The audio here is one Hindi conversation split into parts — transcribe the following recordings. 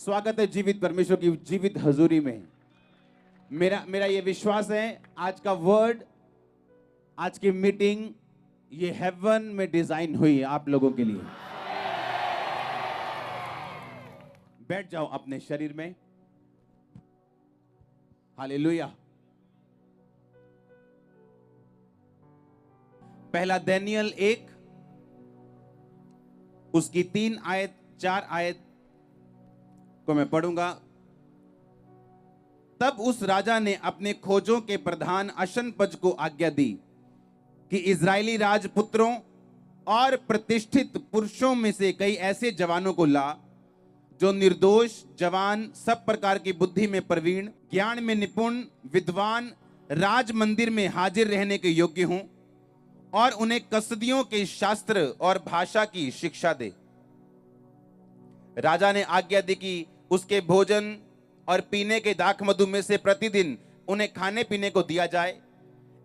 स्वागत है जीवित परमेश्वर की जीवित हजूरी में। मेरा ये विश्वास है आज का वर्ड, आज की मीटिंग ये हेवन में डिजाइन हुई है आप लोगों के लिए। बैठ जाओ अपने शरीर में। हालेलुया। पहला दानियेल 1 उसकी 3 आयत 4 आयत को मैं पढ़ूंगा। तब उस राजा ने अपने खोजों के प्रधान अशनपज को आज्ञा दी कि इजरायली राजपुत्रों और प्रतिष्ठित पुरुषों में से कई ऐसे जवानों को ला जो निर्दोष, जवान, सब प्रकार की बुद्धि में प्रवीण, ज्ञान में निपुण, विद्वान, राज मंदिर में हाजिर रहने के योग्य हों और उन्हें कसदियों के शास्त्र और भाषा की शिक्षा दे। राजा ने आज्ञा दी कि उसके भोजन और पीने के दाख मधु में से प्रतिदिन उन्हें खाने पीने को दिया जाए।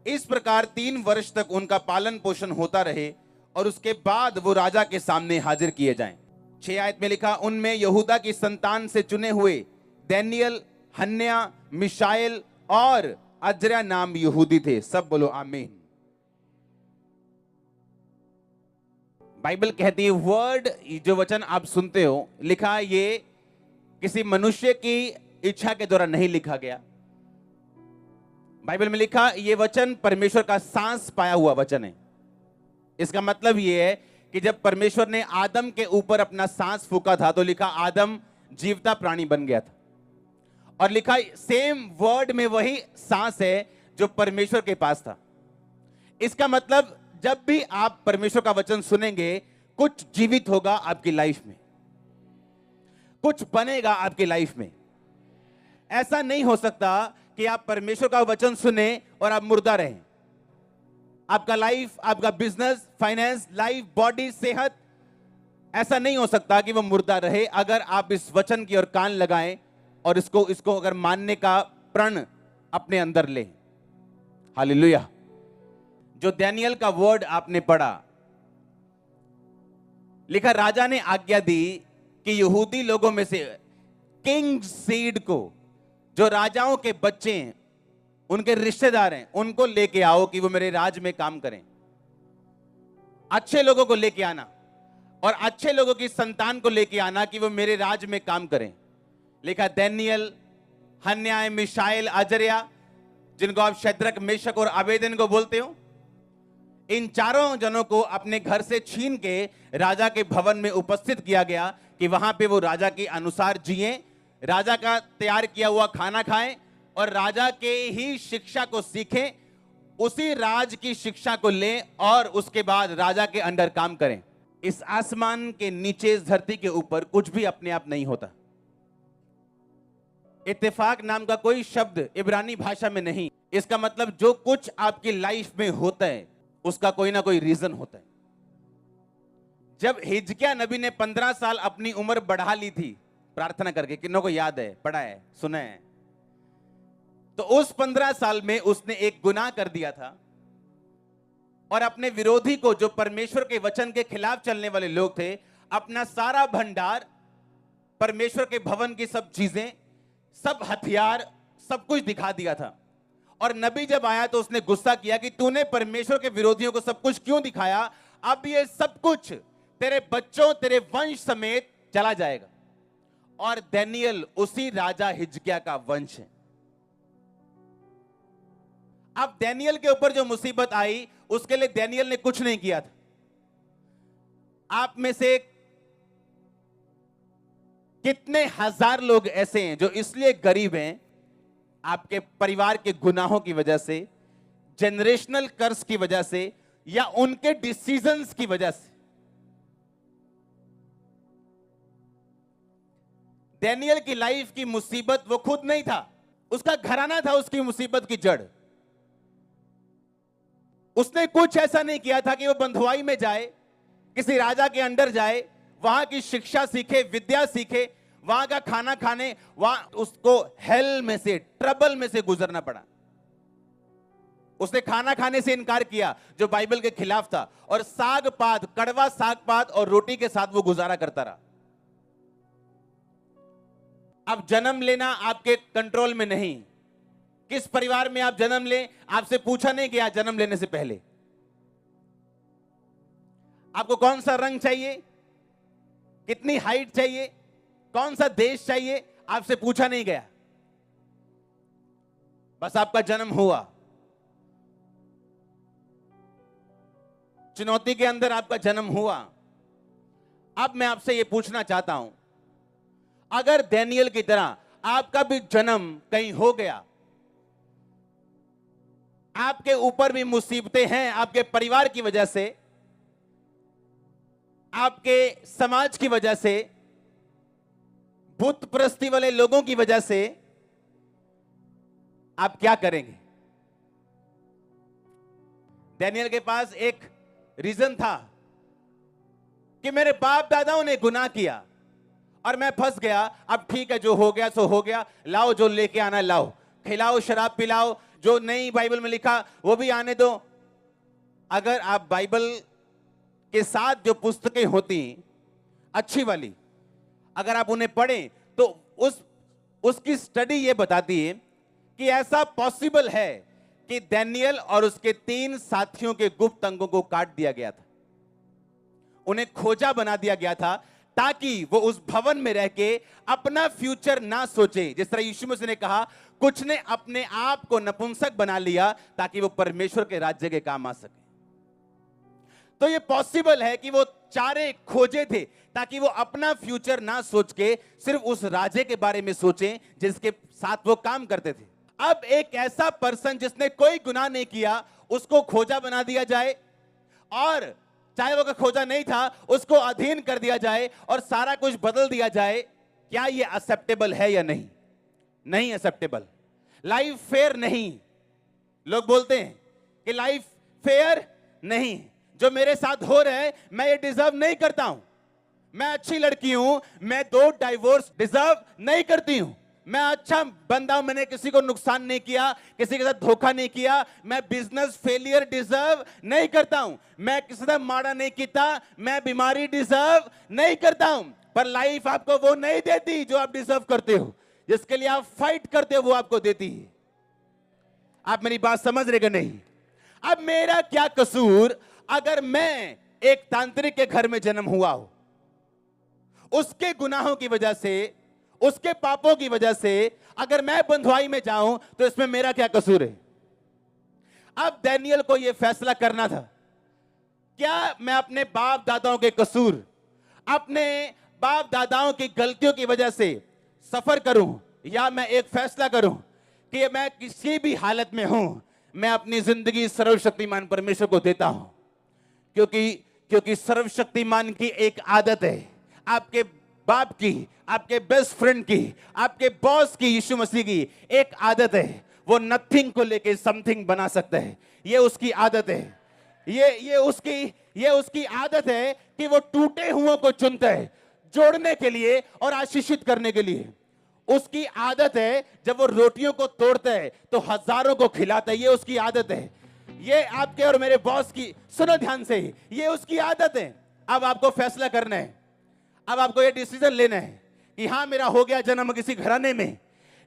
इस प्रकार 3 वर्ष तक उनका पालन पोषण होता रहे और उसके बाद वो राजा के सामने हाजिर किए जाएं। 6 आयत में लिखा, उनमें यहूदा की संतान से चुने हुए दानियेल, हन्न्याह, मिशाएल और अजर्याह नाम यहूदी थे। सब बोलो आमीन। बाइबल कहती है वर्ड, जो वचन आप सुनते हो, लिखा ये किसी मनुष्य की इच्छा के द्वारा नहीं लिखा गया। बाइबल में लिखा ये वचन परमेश्वर का सांस पाया हुआ वचन है। इसका मतलब ये है कि जब परमेश्वर ने आदम के ऊपर अपना सांस फूका था तो लिखा आदम जीवता प्राणी बन गया था। और लिखा सेम वर्ड में वही सांस है जो परमेश्वर के पास था। इसका मतलब जब भी आप परमेश्वर का वचन सुनेंगे, कुछ जीवित होगा आपकी लाइफ में, कुछ बनेगा आपकी लाइफ में। ऐसा नहीं हो सकता कि आप परमेश्वर का वचन सुने और आप मुर्दा रहें। आपका लाइफ, आपका बिजनेस, फाइनेंस, लाइफ, बॉडी, सेहत, ऐसा नहीं हो सकता कि वो मुर्दा रहे अगर आप इस वचन की ओर कान लगाएं और इसको अगर मानने का प्रण अपने अंदर लें। हालेलुया। जो दानियेल का वर्ड आपने पढ़ा, लिखा राजा ने आज्ञा दी कि यहूदी लोगों में से किंग सीड को, जो राजाओं के बच्चे हैं, उनके रिश्तेदार हैं, उनको लेके आओ कि वो मेरे राज में काम करें। अच्छे लोगों को लेके आना और अच्छे लोगों की संतान को लेके आना कि वो मेरे राज में काम करें। लिखा दानियेल, हन्न्याह, मिशाएल, अजर्याह, जिनको आप शद्रक, मेशक और अबेदनगो बोलते हो, इन चारों जनों को अपने घर से छीन के राजा के भवन में उपस्थित किया गया कि वहां पे वो राजा के अनुसार जिएं, राजा का तैयार किया हुआ खाना खाएं और राजा के ही शिक्षा को सीखें, उसी राज की शिक्षा को लें और उसके बाद राजा के अंडर काम करें। इस आसमान के नीचे, इस धरती के ऊपर कुछ भी अपने आप नहीं होता। इत्तेफाक नाम का कोई शब्द इब्रानी भाषा में नहीं। इसका मतलब जो कुछ आपकी लाइफ में होता है उसका कोई ना कोई रीजन होता है। जब हिजकिय्याह नबी ने 15 साल अपनी उम्र बढ़ा ली थी प्रार्थना करके, किन्हों को याद है, पढ़ा है, सुना है, तो उस 15 साल में उसने एक गुनाह कर दिया था और अपने विरोधी को, जो परमेश्वर के वचन के खिलाफ चलने वाले लोग थे, अपना सारा भंडार, परमेश्वर के भवन की सब चीजें, सब हथियार, सब कुछ दिखा दिया था। और नबी जब आया तो उसने गुस्सा किया कि तूने परमेश्वर के विरोधियों को सब कुछ क्यों दिखाया? अब ये सब कुछ तेरे बच्चों, तेरे वंश समेत चला जाएगा। और दानियेल उसी राजा हिजकिय्याह का वंश है। अब दानियेल के ऊपर जो मुसीबत आई, उसके लिए दानियेल ने कुछ नहीं किया था। आप में से कितने हजार लोग ऐसे हैं जो इसलिए गरीब हैं, आपके परिवार के गुनाहों की वजह से, जनरेशनल कर्स की वजह से, या उनके डिसीजंस की वजह से। दानियेल की लाइफ की मुसीबत वो खुद नहीं था, उसका घराना था उसकी मुसीबत की जड़। उसने कुछ ऐसा नहीं किया था कि वो बंधुआई में जाए, किसी राजा के अंडर जाए, वहां की शिक्षा सीखे, विद्या सीखे, वहां का खाना खाने, वहां उसको हेल में से, ट्रबल में से गुजरना पड़ा। उसने खाना खाने से इनकार किया जो बाइबल के खिलाफ था, और साग पात, कड़वा साग पात और रोटी के साथ वो गुजारा करता रहा। अब जन्म लेना आपके कंट्रोल में नहीं। किस परिवार में आप जन्म लें, आपसे पूछा नहीं गया जन्म लेने से पहले। आपको कौन सा रंग चाहिए, कितनी हाइट चाहिए, कौन सा देश चाहिए, आपसे पूछा नहीं गया। बस आपका जन्म हुआ, चुनौती के अंदर आपका जन्म हुआ। अब मैं आपसे यह पूछना चाहता हूं, अगर डैनियल की तरह आपका भी जन्म कहीं हो गया, आपके ऊपर भी मुसीबतें हैं, आपके परिवार की वजह से, आपके समाज की वजह से, बुत परस्ती वाले लोगों की वजह से, आप क्या करेंगे? डैनियल के पास एक रीजन था कि मेरे बाप दादाओं ने गुनाह किया और मैं फंस गया। अब ठीक है, जो हो गया सो हो गया, लाओ जो लेके आना लाओ, खिलाओ शराब पिलाओ, जो नई बाइबल में लिखा वो भी आने दो। अगर आप बाइबल के साथ जो पुस्तकें होती अच्छी वाली, अगर आप उन्हें पढ़ें तो उसकी स्टडी ये बताती है कि ऐसा पॉसिबल है कि डैनियल और उसके 3 साथियों के गुप्त अंगों को काट दिया गया था, उन्हें खोजा बना दिया गया था ताकि वो उस भवन में रह के अपना फ्यूचर ना सोचे। जिस तरह यीशु मसीह ने कहा, कुछ ने अपने आप को नपुंसक बना लिया ताकि वो परमेश्वर के राज्य के काम आ सके। तो ये पॉसिबल है कि वो चारे खोजे थे ताकि वो अपना फ्यूचर ना सोच के सिर्फ उस राजे के बारे में सोचें जिसके साथ वो काम करते थे। अब एक ऐसा पर्सन जिसने कोई गुनाह नहीं किया, उसको खोजा बना दिया जाए, और चाहे वो खोजा नहीं था उसको अधीन कर दिया जाए और सारा कुछ बदल दिया जाए। क्या ये एक्सेप्टेबल है या नहीं? नहीं एक्सेप्टेबल। लाइफ फेयर नहीं। लोग बोलते हैं कि लाइफ फेयर नहीं, जो मेरे साथ हो रहा है मैं ये डिजर्व नहीं करता हूं, मैं अच्छी लड़की हूं, मैं 2 डाइवोर्स डिजर्व नहीं करती हूं, मैं अच्छा बंदा हूं, मैंने किसी को नुकसान नहीं किया, किसी के साथ धोखा नहीं किया, मैं बिजनेस फेलियर डिजर्व नहीं करता हूं, मैं किसी से माड़ा नहीं किया, मैं बीमारी डिजर्व नहीं करता हूं। पर लाइफ आपको वो नहीं देती जो आप डिजर्व करते हो, जिसके लिए आप फाइट करते हो वो आपको देती है। आप मेरी बात समझ रहे कि नहीं? अब मेरा क्या कसूर अगर मैं एक तांत्रिक के घर में जन्म हुआ हूं, उसके गुनाहों की वजह से, उसके पापों की वजह से अगर मैं बंधुआई में जाऊं तो इसमें मेरा क्या कसूर है? अब डैनियल को यह फैसला करना था, क्या मैं अपने बाप दादाओं के कसूर, अपने बाप दादाओं की गलतियों की वजह से सफर करूं, या मैं एक फैसला करूं कि मैं किसी भी हालत में हूं, मैं अपनी जिंदगी सर्वशक्तिमान परमेश्वर को देता हूं। क्योंकि सर्वशक्तिमान की एक आदत है, आपके बाप की, आपके बेस्ट फ्रेंड की, आपके बॉस की, यीशु मसीह की एक आदत है, वो नथिंग को लेके समथिंग बना सकता है। ये उसकी आदत है, ये उसकी आदत है कि वो टूटे हुओं को चुनता है जोड़ने के लिए और आशीषित करने के लिए। उसकी आदत है जब वो रोटियों को तोड़ता है तो हजारों को खिलाता है, ये उसकी आदत है। ये आपके और मेरे बॉस की, सुनो ध्यान से, ये उसकी आदत है। अब आपको फैसला करना है, अब आपको ये डिसीजन लेना है कि हाँ मेरा हो गया जन्म किसी घराने में,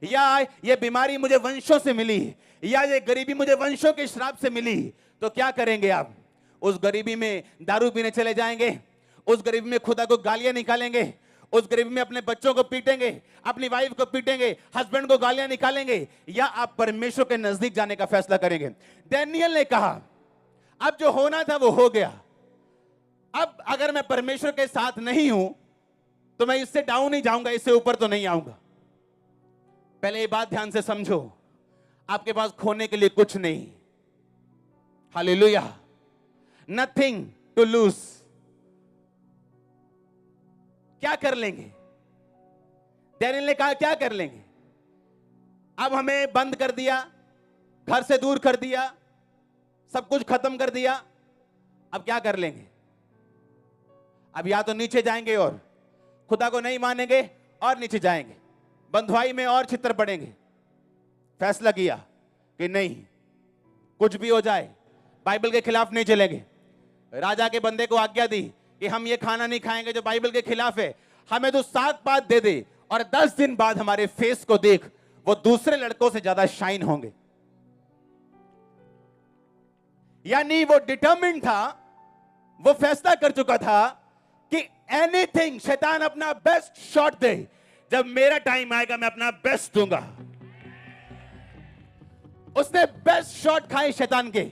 या ये बीमारी मुझे वंशों से मिली, या ये गरीबी मुझे वंशों के श्राप से मिली। तो क्या करेंगे आप? उस गरीबी में दारू पीने चले जाएंगे, उस गरीबी में खुदा को गालियां निकालेंगे, उस गरीबी में अपने बच्चों को पीटेंगे, अपनी वाइफ को पीटेंगे, हस्बैंड को गालियां निकालेंगे, या आप परमेश्वर के नजदीक जाने का फैसला करेंगे? डैनियल ने कहा अब जो होना था वो हो गया, अब अगर मैं परमेश्वर के साथ नहीं हूं तो मैं इससे डाउन नहीं जाऊंगा, इससे ऊपर तो नहीं आऊंगा। पहले ये बात ध्यान से समझो, आपके पास खोने के लिए कुछ नहीं। Hallelujah, nothing to lose. क्या कर लेंगे? डैनियल ने कहा क्या कर लेंगे? अब हमें बंद कर दिया, घर से दूर कर दिया, सब कुछ खत्म कर दिया, अब क्या कर लेंगे? अब या तो नीचे जाएंगे और खुदा को नहीं मानेंगे और नीचे जाएंगे, बंधुआई में और छितर पड़ेंगे। फैसला किया कि नहीं, कुछ भी हो जाए बाइबल के खिलाफ नहीं चलेंगे। राजा के बंदे को आज्ञा दी कि हम ये खाना नहीं खाएंगे जो बाइबल के खिलाफ है, हमें तो 7 पात दे दे और 10 दिन बाद हमारे फेस को देख वो दूसरे लड़कों से ज्यादा शाइन होंगे। यानी वो डिटरमिन था, वो फैसला कर चुका था कि एनीथिंग, शैतान अपना बेस्ट शॉट दे, जब मेरा टाइम आएगा मैं अपना बेस्ट दूंगा। उसने बेस्ट शॉट खाए, शैतान के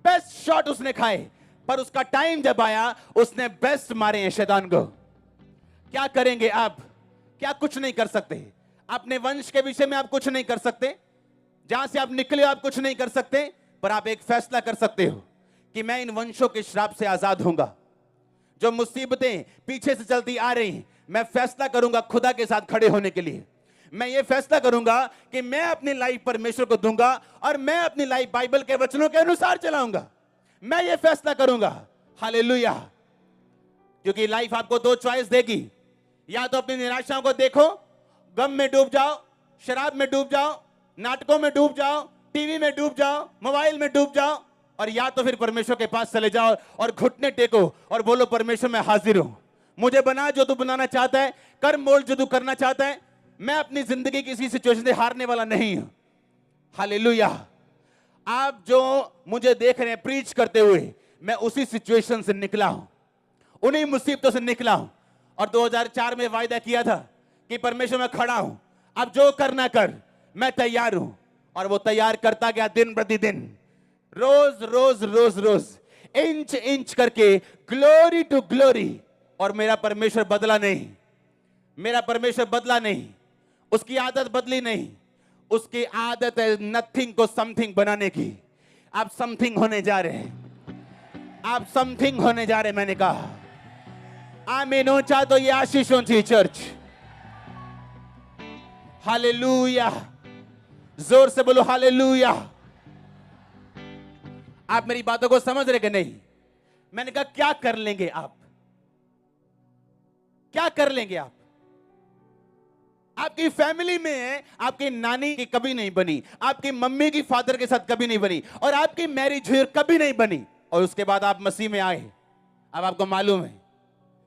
बेस्ट शॉट उसने खाए, पर उसका टाइम जब आया उसने बेस्ट मारे हैं शैतान को। क्या करेंगे आप? क्या कुछ नहीं कर सकते। अपने वंश के विषय में आप कुछ नहीं कर सकते, जहां से आप निकले आप कुछ नहीं कर सकते, पर आप एक फैसला कर सकते हो कि मैं इन वंशों के श्राप से आजाद होऊंगा। जो मुसीबतें पीछे से चलती आ रही, मैं फैसला करूंगा खुदा के साथ खड़े होने के लिए। मैं ये फैसला करूंगा कि मैं अपनी लाइफ परमेश्वर को दूंगा और मैं अपनी लाइफ बाइबल के वचनों के अनुसार चलाऊंगा। मैं ये फैसला करूंगा। हालेलुया। क्योंकि लाइफ आपको दो चॉइस देगी, या तो अपनी निराशाओं को देखो, गम में डूब जाओ, शराब में डूब जाओ, नाटकों में डूब जाओ, टीवी में डूब जाओ, मोबाइल में डूब जाओ, और या तो फिर परमेश्वर के पास चले जाओ और घुटने टेको और बोलो परमेश्वर मैं हाजिर हूं, मुझे बना जो तू बनाना चाहता है, कर मोल जो तू करना चाहता है। मैं अपनी जिंदगी किसी सिचुएशन से हारने वाला नहीं हूं। हालेलुया। आप जो मुझे देख रहे हैं प्रीच करते हुए, मैं उसी सिचुएशन से निकला हूं, उन्हीं मुसीबतों से निकला हूं, और 2004 में वायदा किया था कि परमेश्वर मैं खड़ा हूं, अब जो करना कर, मैं तैयार हूं। और वो तैयार करता गया दिन प्रतिदिन, रोज रोज रोज रोज, इंच इंच करके, ग्लोरी टू ग्लोरी। और मेरा परमेश्वर बदला नहीं, मेरा परमेश्वर बदला नहीं, उसकी आदत बदली नहीं। उसकी आदत है नथिंग को समथिंग बनाने की। आप समथिंग होने जा रहे हैं, आप समथिंग होने जा रहे हैं। मैंने कहा आमीन हो, चाह तो ये आशीष होनी चर्च। हालेलुया। जोर से बोलो हालेलुया। आप मेरी बातों को समझ रहे कि नहीं? मैंने कहा क्या कर लेंगे आप? क्या कर लेंगे आप? आपकी फैमिली में आपकी नानी की कभी नहीं बनी, आपकी मम्मी की फादर के साथ कभी नहीं बनी, और आपकी मैरिज हुई कभी नहीं बनी, और उसके बाद आप मसीह में आए। अब आपको मालूम है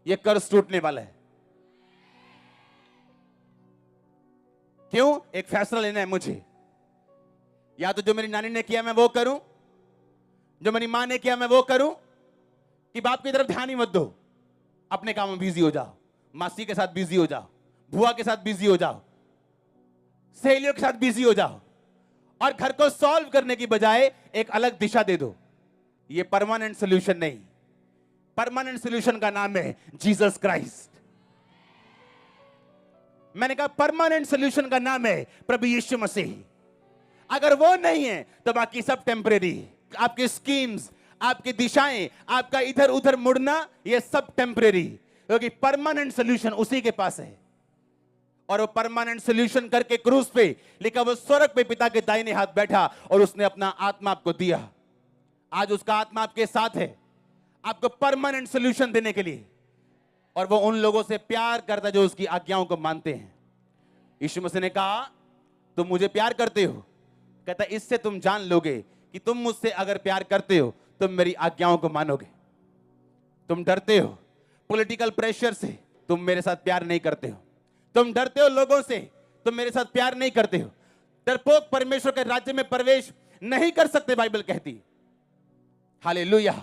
ये कर्ज टूटने वाला है। क्यों? एक फैसला लेना है मुझे। या तो जो मेरी नानी ने किया मैं वो करूं, जो मेरी मां ने किया मैं वो करूं, कि बाप की तरफ ध्यान ही मत दो, अपने काम में बिजी हो जाओ, मासी के साथ बिजी हो जाओ, बुआ के साथ बिजी हो जाओ, सहेलियों के साथ बिजी हो जाओ, और घर को सॉल्व करने की बजाय एक अलग दिशा दे दो। ये परमानेंट सॉल्यूशन नहीं। परमानेंट सॉल्यूशन का नाम है जीसस क्राइस्ट। मैंने कहा परमानेंट सॉल्यूशन का नाम है प्रभु यीशु मसीह। अगर वो नहीं है तो बाकी सब टेम्परेरी। आपकी स्कीम्स, आपकी दिशाएं, आपका इधर उधर मुड़ना, ये सब टेम्परेरी, क्योंकि परमानेंट सॉल्यूशन उसी के पास है। और वो परमानेंट सॉल्यूशन करके क्रूस पे लिखा, वो स्वर्ग पे पिता के दाहिने हाथ बैठा और उसने अपना आत्मा आपको दिया। आज उसका आत्मा आपके साथ है, आपको परमानेंट सॉल्यूशन देने के लिए। और वो उन लोगों से प्यार करता है जो उसकी आज्ञाओं को मानते हैं। यीशु मसीह ने कहा तुम मुझे प्यार करते हो, कहता इससे तुम जान लोगे कि तुम मुझसे अगर प्यार करते हो तुम मेरी आज्ञाओं को मानोगे। तुम डरते हो पॉलिटिकल प्रेशर से, तुम मेरे साथ प्यार नहीं करते हो। तुम डरते हो लोगों से, तुम मेरे साथ प्यार नहीं करते हो। डरपोक परमेश्वर के राज्य में प्रवेश नहीं कर सकते, बाइबल कहती। हालेलुया।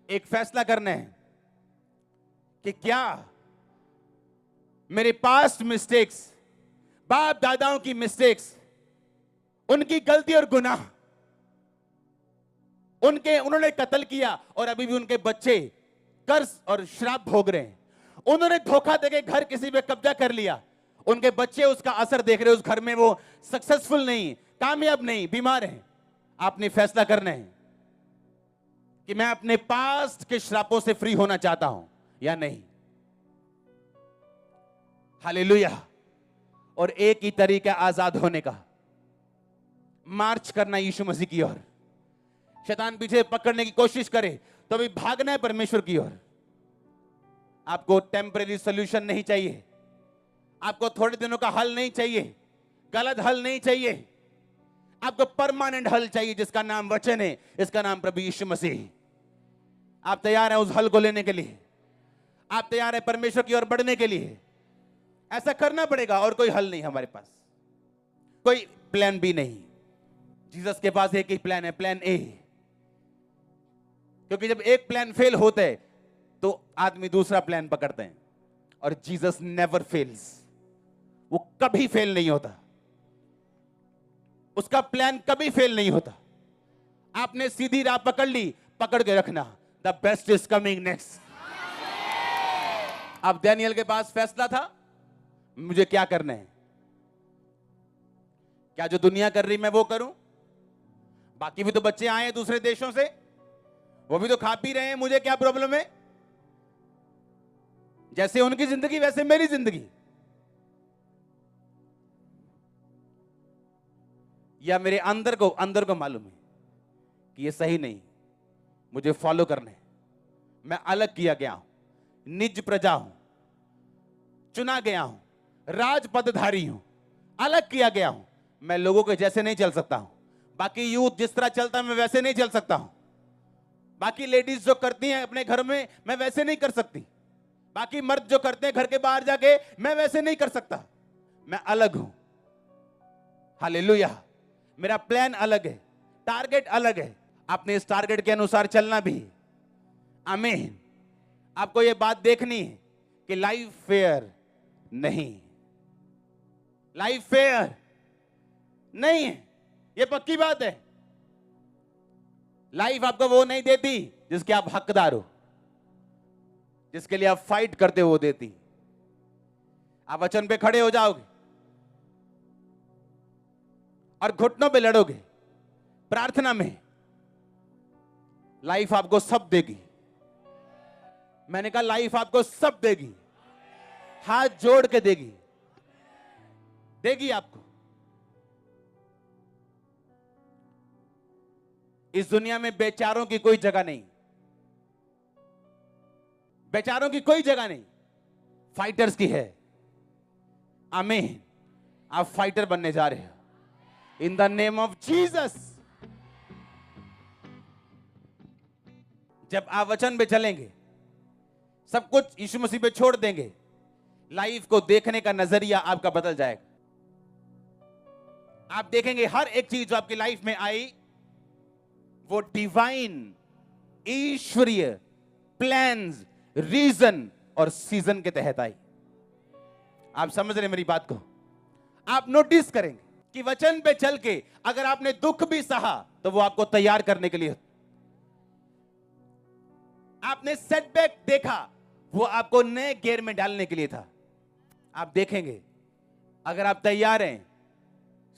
एक फैसला करना है कि क्या मेरे पास्ट मिस्टेक्स, बाप दादाओं की मिस्टेक्स, उनकी गलती और गुनाह, उन्होंने कत्ल किया और अभी भी उनके बच्चे कर्ज और श्राप भोग रहे हैं। उन्होंने धोखा देके घर किसी पे कब्जा कर लिया, उनके बच्चे उसका असर देख रहे हैं। उस घर में वो सक्सेसफुल नहीं, कामयाब नहीं, बीमार हैं। आपने फैसला करना है कि मैं अपने पास्ट के श्रापों से फ्री होना चाहता हूं या नहीं। हालेलुया। और एक ही तरीका आजाद होने का, मार्च करना यीशु मसीह की ओर। शैतान पीछे पकड़ने की कोशिश करे तो अभी भागना है परमेश्वर की ओर। आपको टेम्परेरी सॉल्यूशन नहीं चाहिए, आपको थोड़े दिनों का हल नहीं चाहिए, गलत हल नहीं चाहिए। आपको परमानेंट हल चाहिए जिसका नाम वचन है, इसका नाम प्रभु यीशु मसीह। आप तैयार हैं उस हल को लेने के लिए? आप तैयार हैं परमेश्वर की ओर बढ़ने के लिए? ऐसा करना पड़ेगा और कोई हल नहीं हमारे पास, कोई प्लान बी नहीं। जीसस के पास एक ही प्लान है, प्लान ए। क्योंकि जब एक प्लान फेल होता है तो आदमी दूसरा प्लान पकड़ते हैं, और जीसस नेवर फेल्स, वो कभी फेल नहीं होता, उसका प्लान कभी फेल नहीं होता। आपने सीधी राह पकड़ ली, पकड़ के रखना, the best is coming next. अब डैनियल के पास फैसला था, मुझे क्या करना है, क्या जो दुनिया कर रही मैं वो करूं? बाकी भी तो बच्चे आए हैं दूसरे देशों से, वो भी तो खा पी रहे हैं, मुझे क्या प्रॉब्लम है? जैसे उनकी जिंदगी वैसे मेरी जिंदगी। या मेरे अंदर को मालूम है कि ये सही नहीं, मुझे फॉलो करना है, मैं अलग किया गया हूं, निज प्रजा हूं, चुना गया हूं, राज पदधारी हूं, अलग किया गया हूं, मैं लोगों के जैसे नहीं चल सकता हूं। बाकी यूथ जिस तरह चलता है मैं वैसे नहीं चल सकता हूं। बाकी लेडीज जो करती हैं अपने घर में मैं वैसे नहीं कर सकती। बाकी मर्द जो करते हैं घर के बाहर जाके मैं वैसे नहीं कर सकता। मैं अलग हूं। हालेलुया। मेरा प्लान अलग है, टारगेट अलग है। आपने इस टारगेट के अनुसार चलना भी। आमीन। आपको यह बात देखनी है कि लाइफ फेयर नहीं, लाइफ फेयर नहीं है, यह पक्की बात है। लाइफ आपको वो नहीं देती जिसके आप हकदार हो, जिसके लिए आप फाइट करते हो वो देती। आप वचन पे खड़े हो जाओगे और घुटनों पे लड़ोगे प्रार्थना में, लाइफ आपको सब देगी। मैंने कहा लाइफ आपको सब देगी, हाथ जोड़ के देगी, देगी आपको। इस दुनिया में बेचारों की कोई जगह नहीं, बेचारों की कोई जगह नहीं, फाइटर्स की है। आमीन। आप फाइटर बनने जा रहे हो in the name of Jesus. जब आप वचन पे चलेंगे, सब कुछ यीशु मसीह पे छोड़ देंगे, लाइफ को देखने का नजरिया आपका बदल जाएगा। आप देखेंगे हर एक चीज जो आपकी लाइफ में आई वो डिवाइन, ईश्वरीय प्लान्स, रीजन और सीजन के तहत आई। आप समझ रहे मेरी बात को? आप नोटिस करेंगे कि वचन पे चल के अगर आपने दुख भी सहा तो वो आपको तैयार करने के लिए। आपने सेटबैक देखा, वो आपको नए गियर में डालने के लिए था। आप देखेंगे अगर आप तैयार हैं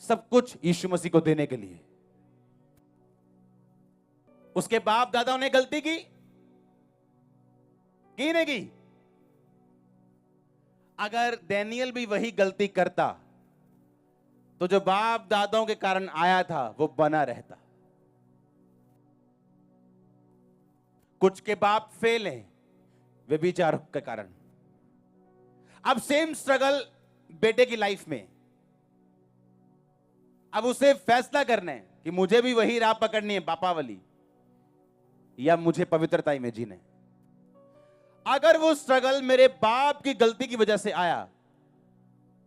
सब कुछ यीशु मसीह को देने के लिए। उसके बाप दादाओं ने गलती की नहीं की? अगर डैनियल भी वही गलती करता तो जो बाप दादाओं के कारण आया था वो बना रहता। कुछ के बाप फेल हैं व्यभिचार के कारण। अब सेम स्ट्रगल बेटे की लाइफ में। अब उसे फैसला करना है कि मुझे भी वही राह पकड़नी है बापा वाली, या मुझे पवित्रता में जीना है। अगर वो स्ट्रगल मेरे बाप की गलती की वजह से आया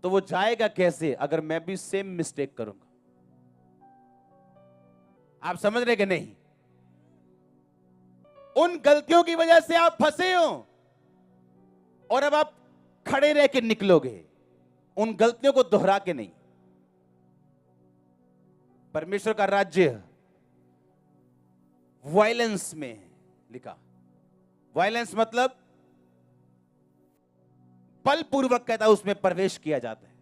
तो वो जाएगा कैसे अगर मैं भी सेम मिस्टेक करूंगा? आप समझ रहे कि नहीं? उन गलतियों की वजह से आप फंसे हो और अब आप खड़े रह के निकलोगे, उन गलतियों को दोहरा के नहीं। परमेश्वर का राज्य वायलेंस में है लिखा। वायलेंस मतलब बलपूर्वक कहता है उसमें प्रवेश किया जाता है।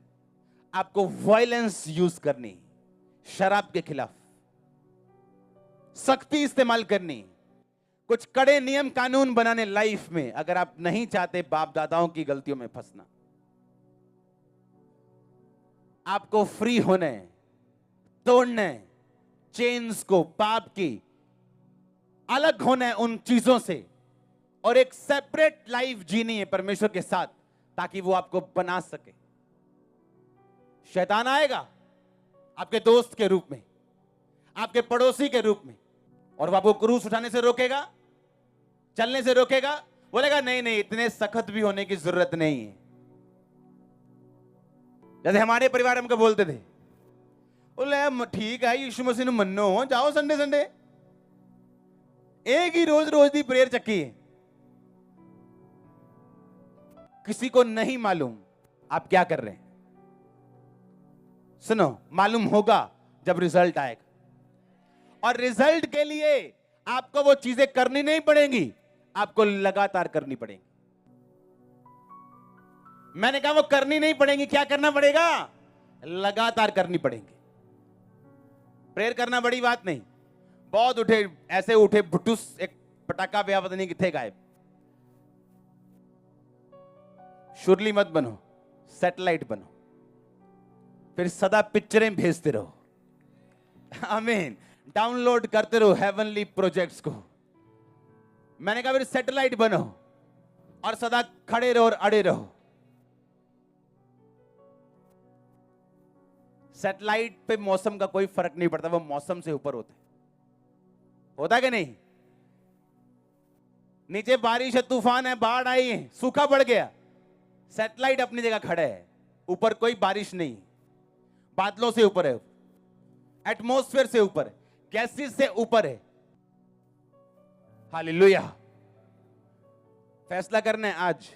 आपको वायलेंस यूज करनी, शराब के खिलाफ सख्ती इस्तेमाल करनी, कुछ कड़े नियम कानून बनाने लाइफ में, अगर आप नहीं चाहते बाप दादाओं की गलतियों में फंसना। आपको फ्री होने, तोड़ने चेन्स को, पाप की, अलग होना है उन चीजों से और एक सेपरेट लाइफ जीनी है परमेश्वर के साथ, ताकि वो आपको बना सके। शैतान आएगा आपके दोस्त के रूप में, आपके पड़ोसी के रूप में, और वो आपको क्रूस उठाने से रोकेगा, चलने से रोकेगा, बोलेगा नहीं नहीं इतने सख्त भी होने की जरूरत नहीं है। जैसे हमारे परिवार हमको बोलते थे, बोले ठीक है यीशु मसीह ने मन्नो जाओ संडे संडे, एक ही रोज रोज दी प्रेयर चक्की है। किसी को नहीं मालूम आप क्या कर रहे हैं। सुनो, मालूम होगा जब रिजल्ट आएगा, और रिजल्ट के लिए आपको वो चीजें करनी नहीं पड़ेंगी, आपको लगातार करनी पड़ेगी। मैंने कहा वो करनी नहीं पड़ेंगी, क्या करना पड़ेगा? लगातार करनी पड़ेंगी। प्रेयर करना बड़ी बात नहीं, बहुत उठे ऐसे उठे भुटुस एक पटाखा पे पता नहीं कितने गायब। शुरली मत बनो, सैटेलाइट बनो, फिर सदा पिक्चरें भेजते रहो। आमीन। डाउनलोड करते रहो हेवनली प्रोजेक्ट्स को। मैंने कहा फिर सैटेलाइट बनो और सदा खड़े रहो और अड़े रहो। सैटेलाइट पे मौसम का कोई फर्क नहीं पड़ता, वो मौसम से ऊपर होता कि नहीं? नीचे बारिश है, तूफान है, बाढ़ आई है, सूखा पड़ गया, सैटेलाइट अपनी जगह खड़े है, ऊपर कोई बारिश नहीं, बादलों से ऊपर है, एटमॉस्फेयर से ऊपर है, गैसेस से ऊपर है। हालेलुया। फैसला करना है आज।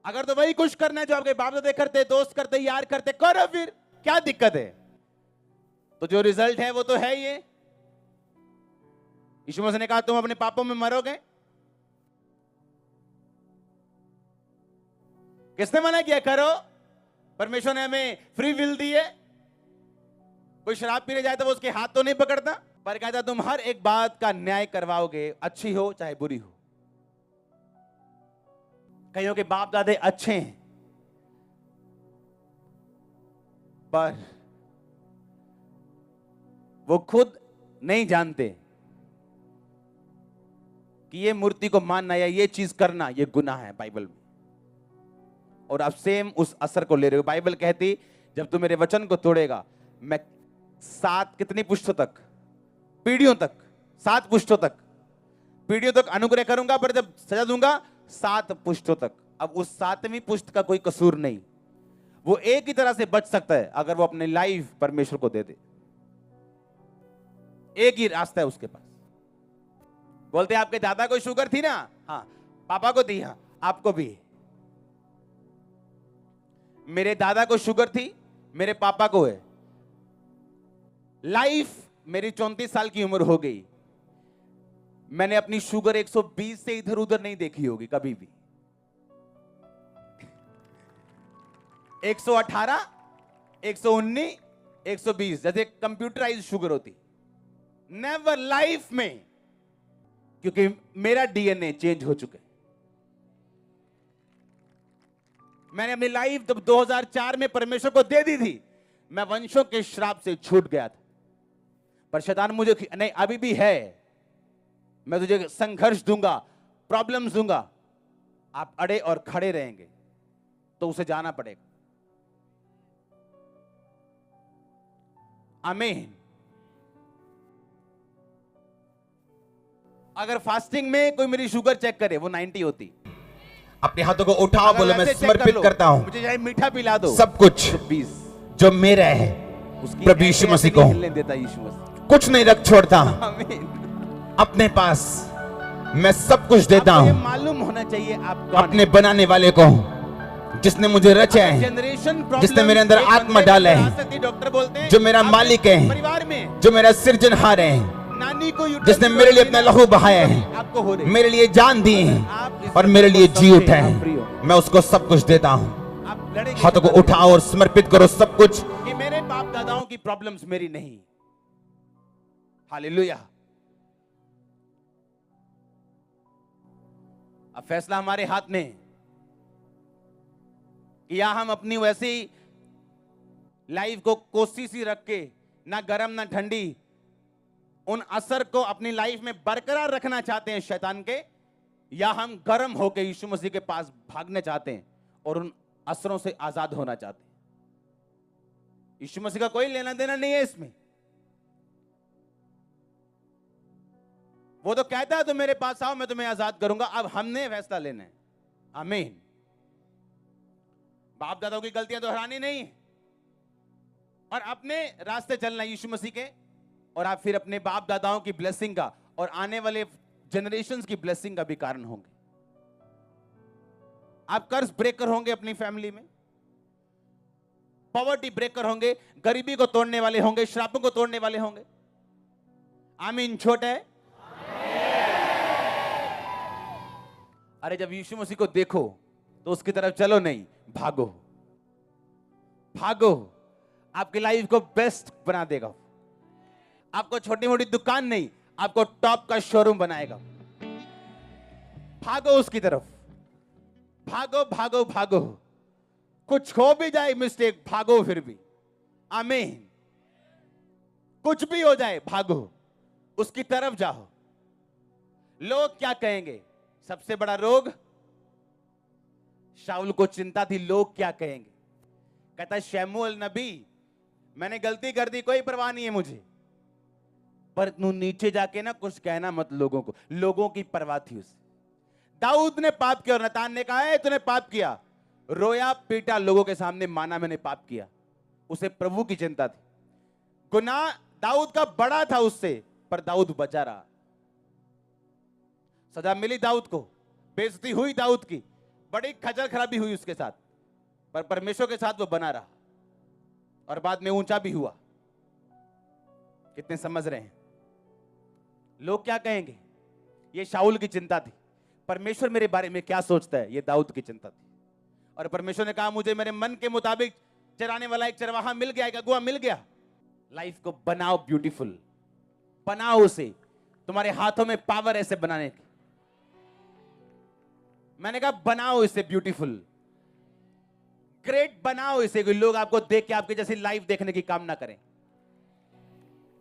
अगर तो वही कुछ करना है जो आपके बाप दादा करते, दोस्त करते, यार करते, करो, फिर क्या दिक्कत है? तो जो रिजल्ट है वो तो है ये। यीशु मसीह ने कहा तुम अपने पापों में मरोगे। किसने मना किया? करो। परमेश्वर ने हमें फ्री विल दी है। कोई शराब पीने जाए तो वो उसके हाथ तो नहीं पकड़ता, पर कहता तुम हर एक बात का न्याय करवाओगे, अच्छी हो चाहे बुरी हो। कईयों के बाप दादे अच्छे हैं, पर वो खुद नहीं जानते कि ये मूर्ति को मानना या ये चीज करना ये गुनाह है बाइबल में, और आप सेम उस असर को ले रहे हो। बाइबल कहती जब तू मेरे वचन को तोड़ेगा, मैं 7 कितनी पुष्टों तक, पीढ़ियों तक, 7 पुष्टों तक, पीढ़ियों तक अनुग्रह करूंगा, पर जब सजा दूंगा 7 पुष्टों तक। अब उस 7वीं पुष्ट का कोई कसूर नहीं, वो एक ही तरह से बच सकता है अगर वो अपनी लाइफ परमेश्वर को दे दे। एक ही रास्ता है उसके पास। बोलते आपके दादा को शुगर थी ना? हाँ, पापा को थी, हाँ आपको भी। मेरे दादा को शुगर थी, मेरे पापा को है। लाइफ मेरी 34 साल की उम्र हो गई, मैंने अपनी शुगर 120 से इधर उधर नहीं देखी होगी कभी भी। 118, 119, 120 जैसे कंप्यूटराइज शुगर होती, नेवर लाइफ में, क्योंकि मेरा डीएनए चेंज हो चुका है। मैंने अपनी लाइफ जब 2004 में परमेश्वर को दे दी थी, मैं वंशों के श्राप से छूट गया था, पर शैतान मुझे नहीं, अभी भी है, मैं तुझे संघर्ष दूंगा, प्रॉब्लम्स दूंगा, आप अड़े और खड़े रहेंगे तो उसे जाना पड़ेगा। आमीन। अगर फास्टिंग में कोई मेरी शुगर चेक करे वो 90 होती, अपने हाथों को उठाओ, बोलो मैं समर्पित करता हूं, मुझे चाहे मीठा पिला दो, सब कुछ 20 जो मेरा है प्रभु यीशु मसीह को, देता यीशु मसीह, कुछ नहीं रख छोड़ता, आमीन। अपने पास मैं सब कुछ देता आपको ये हूं। मालूम होना चाहिए आप कौन अपने बनाने वाले को, जिसने मुझे रचा है, जनरेशन, जिसने मेरे अंदर आत्मा डाला है, डॉक्टर बोलते हैं जो मेरा मालिक है, परिवार में, जो मेरा सृजनहार है, नानी को जिसने मेरे लिए अपना लहू बहाया है, आपको हो रही, मेरे लिए जान दी है और मेरे लिए जी उठा है, मैं उसको सब कुछ देता हूं। आप लड़ेंगे, हाथों को उठाओ और समर्पित करो सब कुछ। कि मेरे बाप दादाओं की प्रॉब्लम्स मेरी नहीं। हालेलुया। अब फैसला हमारे हाथ में, या हम अपनी वैसी लाइफ को कोसी सी रख के, ना गर्म ना ठंडी, उन असर को अपनी लाइफ में बरकरार रखना चाहते हैं शैतान के, या हम गर्म होकर यीशु मसीह के पास भागना चाहते हैं और उन असरों से आजाद होना चाहते हैं। यीशु मसीह का कोई लेना देना नहीं है इसमें। वो तो कहता है तो मेरे पास आओ, मैं तुम्हें आजाद करूंगा। अब हमने फैसला लेना है। आमीन। बाप दादाओं की गलतियां दोहरानी नहीं है, और अपने रास्ते चलना यीशु मसीह के, और आप फिर अपने बाप दादाओं की ब्लेसिंग का और आने वाले जनरेशंस की ब्लेसिंग का भी कारण होंगे। आप कर्ज ब्रेकर होंगे अपनी फैमिली में, पॉवर्टी ब्रेकर होंगे, गरीबी को तोड़ने वाले होंगे, श्रापों को तोड़ने वाले होंगे। आमीन। छोटा है। अरे जब यीशु मसीह को देखो तो उसकी तरफ चलो नहीं, भागो भागो। आपकी लाइफ को बेस्ट बना देगा। आपको छोटी मोटी दुकान नहीं, आपको टॉप का शोरूम बनाएगा। भागो उसकी तरफ, भागो भागो भागो। कुछ हो भी जाए मिस्टेक, भागो फिर भी। आमीन। कुछ भी हो जाए, भागो उसकी तरफ जाओ। लोग क्या कहेंगे? सबसे बड़ा रोग शाऊल को चिंता थी, लोग क्या कहेंगे। कहता शमूएल नबी, मैंने गलती कर दी, कोई परवाह नहीं है मुझे, पर तू नीचे जाके ना कुछ कहना मत लोगों को। लोगों की परवाह थी उसे। दाऊद ने पाप किया और नतान ने कहा है तूने पाप किया, रोया पीटा लोगों के सामने, माना मैंने पाप किया। उसे प्रभु की चिंता थी। गुनाह दाऊद का बड़ा था उससे, पर दाऊद बचा रहा। सजा मिली दाऊद को, बेइज्जती हुई दाऊद की, बड़ी खजल खराबी हुई उसके साथ, पर परमेश्वर के साथ वो बना रहा और बाद में ऊंचा भी हुआ। कितने समझ रहे हैं? लोग क्या कहेंगे, ये शाऊल की चिंता थी। परमेश्वर मेरे बारे में क्या सोचता है, ये दाऊद की चिंता थी। और परमेश्वर ने कहा मुझे मेरे मन के मुताबिक चराने वाला एक चरवाहा मिल गया, एक अगुआ मिल गया। लाइफ को बनाओ ब्यूटीफुल, बनाओ उसे। तुम्हारे हाथों में पावर ऐसे बनाने की। मैंने कहा बनाओ इसे ब्यूटीफुल, ग्रेट बनाओ इसे, कि लोग आपको देख के आपकी जैसी लाइफ देखने की कामना करें।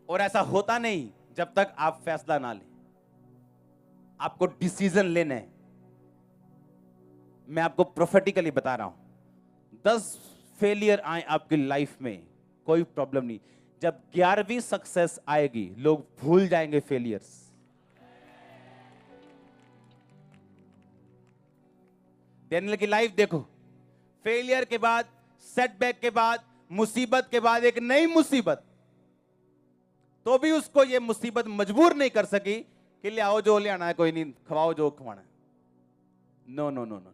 और ऐसा होता नहीं जब तक आप फैसला ना लें। आपको डिसीजन लेना है। मैं आपको प्रोफेटिकली बता रहा हूं, 10 फेलियर आए आपकी लाइफ में, कोई प्रॉब्लम नहीं। जब 11वीं सक्सेस आएगी, लोग भूल जाएंगे फेलियर्स। डैनियल की लाइफ देखो, फेलियर के बाद, सेटबैक के बाद, मुसीबत के बाद एक नई मुसीबत, तो भी उसको ये मुसीबत मजबूर नहीं कर सकी कि ले आओ जो ले आना है, कोई नहीं, खवाओ जो खवाना है। No no no no no.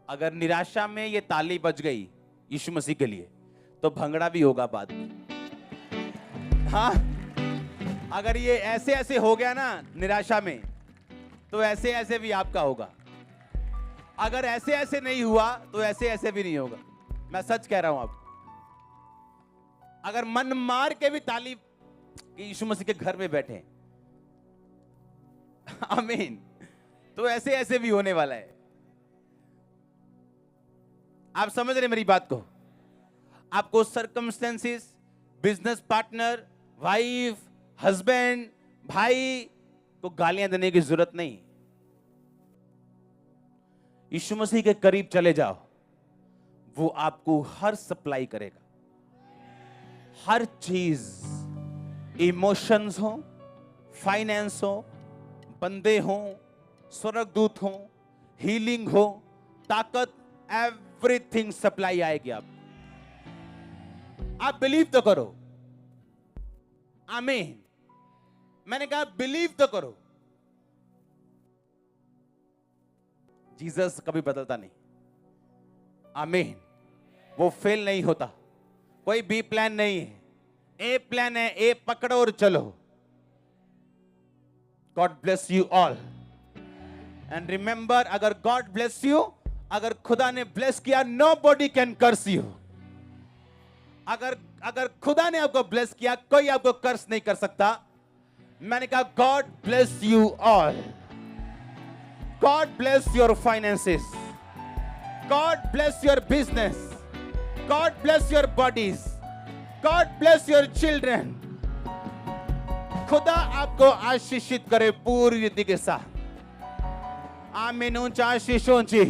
अगर निराशा में ये ताली बज गई यीशु मसीह के लिए, तो भंगड़ा भी होगा बाद में। हाँ, अगर ये ऐसे ऐसे हो गया ना निराशा में, तो ऐसे ऐसे भी आपका होगा। अगर ऐसे ऐसे नहीं हुआ तो ऐसे ऐसे भी नहीं होगा। मैं सच कह रहा हूं आपको। अगर मन मार के भी ताली कि यीशु मसीह के घर में बैठे, आमीन, तो ऐसे ऐसे भी होने वाला है। आप समझ रहे मेरी बात को? आपको circumstances, business partner, wife, husband, भाई को गालियां देने की जरूरत नहीं। यीशु मसीह के करीब चले जाओ, वो आपको हर सप्लाई करेगा। हर चीज, इमोशंस हो, फाइनेंस हो, बंदे हो, स्वर्गदूत हो, हीलिंग हो, ताकत, एवरीथिंग सप्लाई आएगी आपको। आप बिलीव तो करो। आमीन। मैंने कहा बिलीव तो करो। जीसस कभी बदलता नहीं। आमीन। वो फेल नहीं होता। कोई बी प्लान नहीं है, ए प्लान है। ए पकड़ो और चलो। God bless you all and remember, अगर गॉड ब्लेस यू, अगर खुदा ने ब्लेस किया, नोबॉडी कैन कर्स यू। अगर खुदा ने आपको ब्लेस किया, कोई आपको कर्स नहीं कर सकता। मैंने कहा God bless you all. God bless your finances. God bless your business. God bless your bodies. God bless your children. खुदा आपको आशीषित करे पूरी रीति के साथ। आमीन। ऊंचा आशीषों जी।